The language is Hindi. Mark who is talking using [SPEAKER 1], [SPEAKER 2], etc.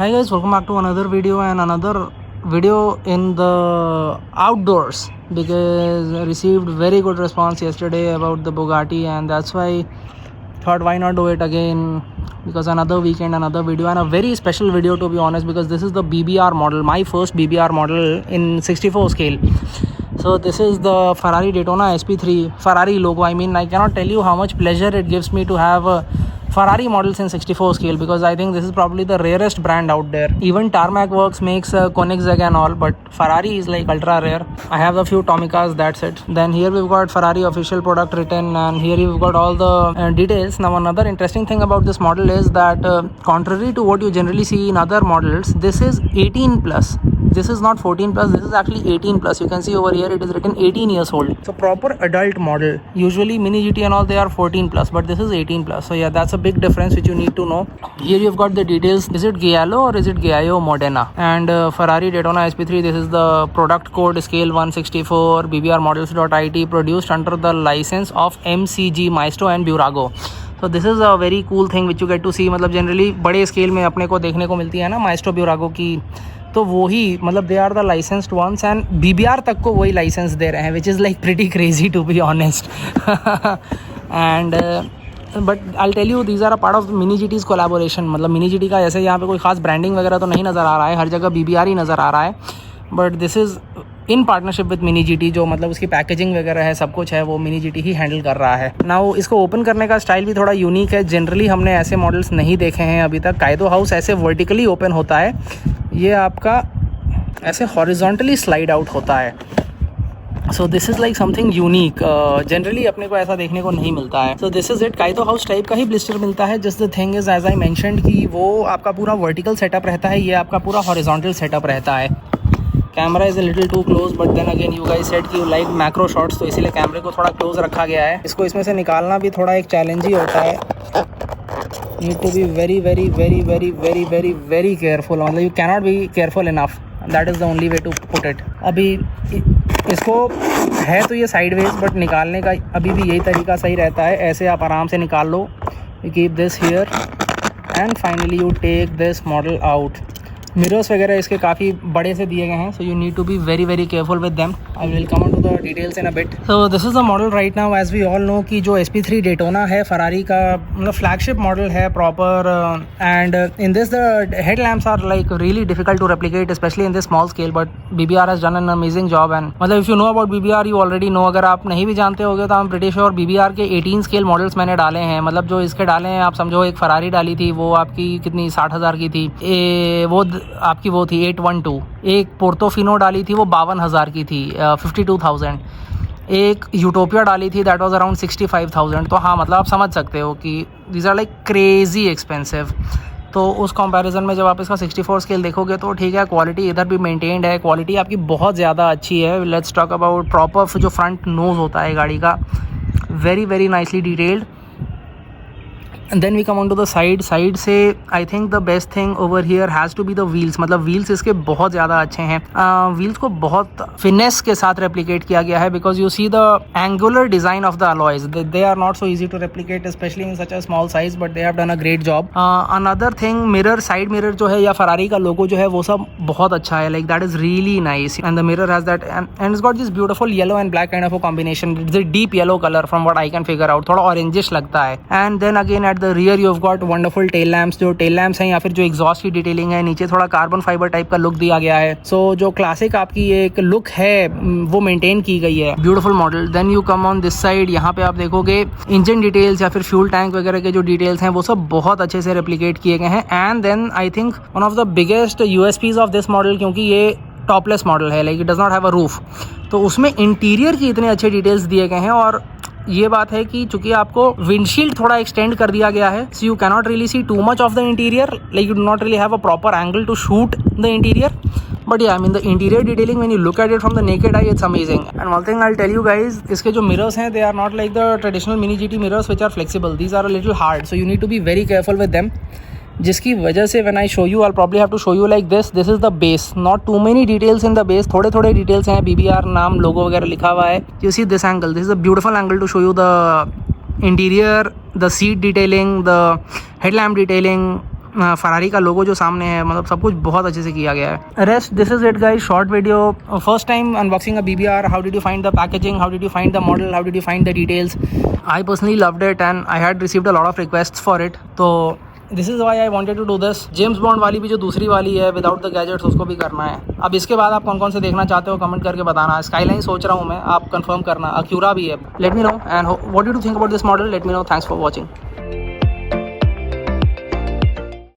[SPEAKER 1] Hi guys, welcome back to another video and another video in the outdoors, because I received very good response yesterday about the Bugatti, and that's why thought why not do it again, because another weekend, another video, and a very special video to be honest, because this is the BBR model, my first BBR model in 64 scale. So this is the Ferrari Daytona SP3 Ferrari logo. I mean, I cannot tell you how much pleasure it gives me to have Ferrari models in 64 scale, because I think this is probably the rarest brand out there. Even Tarmac Works makes Koenigsegg and all, but Ferrari is like ultra rare. I have a few Tomicas, that's it. Then here we've got Ferrari official product written, and here you've got all the details. Now another interesting thing about this model is that contrary to what you generally see in other models, this is 18 plus. This is not 14 plus, this is actually 18 plus. You can see over here it is written 18 years old. So proper adult model. Usually Mini GT and all, they are 14 plus, but this is 18 plus. So yeah, that's a big difference which you need to know. Here you've got the details. Is it Giallo or is it Giaio Modena? And Ferrari Daytona SP3, this is the product code scale 164 bbr-models.it, produced under the license of MCG, Maestro and Burago. तो this is a very cool thing which you get to see. मतलब जनरली बड़े स्केल में अपने को देखने को मिलती है ना माइस्ट्रो ब्यूरागो की, तो वही मतलब they are the licensed ones, and BBR तक को वही लाइसेंस दे रहे हैं, which is like pretty crazy to be honest. And but I tell you these are a part of mini GT's collaboration. मतलब मिनी GT का ऐसे यहाँ पे कोई खास ब्रांडिंग वगैरह तो नहीं नज़र आ रहा है, हर जगह BBR ही नज़र आ रहा है, but this is in partnership with mini GT. जो मतलब उसकी पैकेजिंग वगैरह है, सब कुछ है, वो मिनी GT ही हैंडल कर रहा है. नाउ इसको ओपन करने का स्टाइल भी थोड़ा यूनिक है. जनरली हमने ऐसे मॉडल्स नहीं देखे हैं अभी तक. कायदो हाउस ऐसे वर्टिकली ओपन होता है, ये आपका ऐसे हॉरिजॉन्टली स्लाइड आउट होता है. So this is like something unique. Generally अपने को ऐसा देखने को नहीं मिलता है. So this is it. Kaido house type का ही ब्लिस्टर मिलता है. Just the thing is as I mentioned कि वो आपका पूरा वर्टिकल सेटअप रहता है, ये आपका पूरा हॉरिजॉन्टल सेटअप रहता है. Camera is a little too close, but then again you guys said कि यू लाइक मैक्रो शॉट्स, तो इसीलिए कैमरे को थोड़ा क्लोज रखा गया है. इसको इसमें से निकालना भी थोड़ा एक चैलेंज ही होता है. Need to be very very very very very very very careful. मतलब you cannot be careful enough. That is the only way to put it. अभी इसको है तो ये साइडवेज, बट निकालने का अभी भी यही तरीका सही रहता है. ऐसे आप आराम से निकाल लो. You keep this here and finally you take this model out. Mirrors वगैरह इसके काफ़ी बड़े से दिए गए हैं, so you need to be very very careful with them. I will come on to the details in a bit. So this is the model right now. As we all know कि जो SP3 डेटोना है फरारी का मतलब फ्लैगशिप मॉडल है proper, and in this the head lamps are like really difficult to replicate, specially in this small scale, but BBR has done an amazing job. And मतलब if you know about BBR you already know. अगर आप नहीं भी जानते होगे तो I am pretty sure BBR के 18 स्केल मॉडल्स मैंने डाले हैं. मतलब जो इसके डाले हैं, आप समझो एक फरारी डाली थी, वो आपकी कितनी 60,000 की थी. वो आपकी वो थी 812. एक पोर्टोफिनो डाली थी, वो 52,000 की थी, 52,000. एक यूटोपिया डाली थी, दैट वाज अराउंड 65,000. तो हाँ, मतलब आप समझ सकते हो कि these are like crazy expensive. तो उस कंपैरिजन में जब आप इसका 64 स्केल देखोगे तो ठीक है, क्वालिटी इधर भी मेंटेन्ड है, क्वालिटी आपकी बहुत ज़्यादा अच्छी है. लेट्स टॉक अबाउट प्रॉपर जो फ्रंट नोज़ होता है गाड़ी का, very very nicely detailed. And then we come on to the side से I think the best thing over here has to be the wheels. मतलब व्हील्स इसके बहुत ज़्यादा अच्छे हैं. व्हील्स को बहुत फिनेस के साथ रेप्लिकेट किया गया है, because you see the angular design of the alloys. They are not so easy to replicate, specially in such a small size, but they have done a great job. Another thing, mirror, side mirror जो है या फरारी का लोगो जो है वो सब बहुत अच्छा है. Like that is really nice. And the mirror has that and it's got this beautiful yellow and black kind of a combination. It's a deep yellow colour from what I can figure out. थोड़ा ऑरेंजिश लगता है. And then again at the rear you have got wonderful tail lamps. जो टेल लैम्प्स हैं या फिर जो एग्जॉस्ट की डिटेलिंग है, नीचे थोड़ा कार्बन फाइबर टाइप का लुक दिया गया है. सो जो क्लासिक आपकी एक लुक है वो मेंटेन की गई है. Beautiful model. Then you come on this side. यहाँ पे आप देखोगे इंजन डिटेल्स या फिर फ्यूल टैंक वगैरह के जो डिटेल्स हैं वो सब बहुत अच्छे से रेप्लिकेट किए गए हैं. And then I think one of the biggest USPs of this model, क्योंकि ये टॉपलेस मॉडल है, like it does not have a roof, तो उसमें इंटीरियर की इतने अच्छे डिटेल्स दिए गए हैं. और ये बात है कि चूंकि आपको विंडशील्ड थोड़ा एक्सटेंड कर दिया गया है, so you cannot really see too much of the interior, like you do not really have a proper angle to shoot the interior. But yeah, I mean the interior detailing when you look at it from the naked eye, it's amazing. And one thing I'll tell you guys, इसके जो mirrors हैं, they are not like the traditional Mini GT mirrors which are flexible. These are a little hard, so you need to be very careful with them. जिसकी वजह से when I show you, I'll probably have to show you like this. This is the base. Not too many details in the base. थोड़े थोड़े details हैं. BBR नाम, logo वगैरह लिखा हुआ है. You see this angle. This is a beautiful angle to show you the interior, the seat detailing, the headlamp detailing. Ferrari का लोगो जो सामने है, मतलब सब कुछ बहुत अच्छे से किया गया है। Rest this is it guys, short video, first time unboxing a BBR। How did you find the packaging, how did you find the model, how did you find the details? I personally loved it and I had received a lot of requests for it, तो this is why I wanted to do this. James Bond वाली भी जो दूसरी वाली है विदाउट द गैजेट्स, उसको भी करना है। अब इसके बाद आप कौन कौन से देखना चाहते हो कमेंट करके बताना। स्काईलाइन सोच रहा हूँ मैं, आप कंफर्म करना। अक्यूरा भी है, let me know. And what do you think about this model, let me know. Thanks for watching.